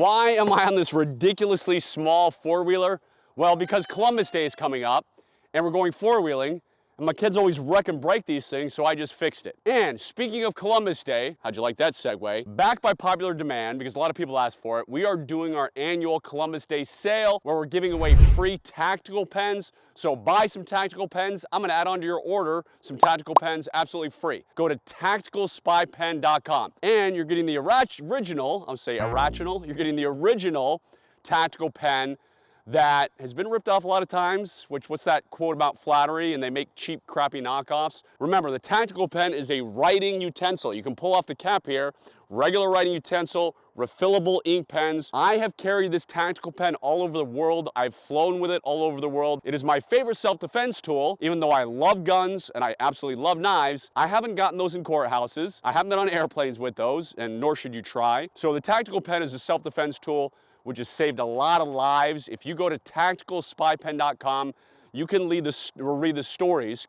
Why am I on this ridiculously small four-wheeler? Well, because Columbus Day is coming up and we're going four-wheeling, and my kids always wreck and break these things, so I just fixed it. And speaking of Columbus Day, how'd you like that segue? Backed by popular demand, because a lot of people asked for it, we are doing our annual Columbus Day sale where we're giving away free tactical pens. So buy some tactical pens. I'm gonna add on to your order some tactical pens absolutely free. Go to tacticalspypen.com and you're getting the original, I'll say irrational, you're getting the original tactical pen that has been ripped off a lot of times, what's that quote about flattery, and they make cheap, crappy knockoffs. Remember, the tactical pen is a writing utensil. You can pull off the cap here, regular writing utensil, refillable ink pens. I have carried this tactical pen all over the world. I've flown with it all over the world. It is my favorite self-defense tool. Even though I love guns and I absolutely love knives, I haven't gotten those in courthouses. I haven't been on airplanes with those, and nor should you try. So the tactical pen is a self-defense tool which has saved a lot of lives. If you go to tacticalspypen.com, you can read the stories,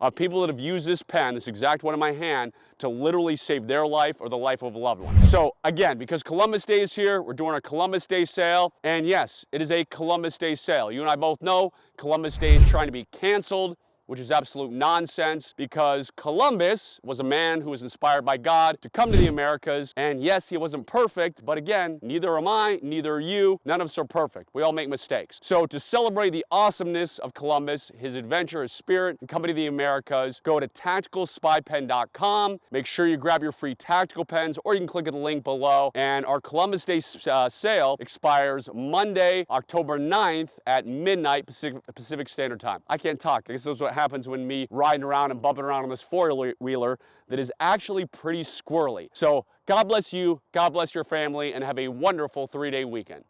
of people that have used this pen, this exact one in my hand, to literally save their life or the life of a loved one. So again, because Columbus Day is here, we're doing a Columbus Day sale. And yes, it is a Columbus Day sale. You and I both know Columbus Day is trying to be canceled, which is absolute nonsense, because Columbus was a man who was inspired by God to come to the Americas. And yes, he wasn't perfect, but again, neither am I, neither are you. None of us are perfect. We all make mistakes. So to celebrate the awesomeness of Columbus, his adventure, his spirit, and coming to the Americas, go to tacticalspypen.com. Make sure you grab your free tactical pens, or you can click at the link below. And our Columbus Day sale expires Monday, October 9th at midnight Pacific Standard Time. I can't talk. I guess that's what happens when me riding around and bumping around on this four-wheeler that is actually pretty squirrely. So God bless you, God bless your family, and have a wonderful 3-day weekend.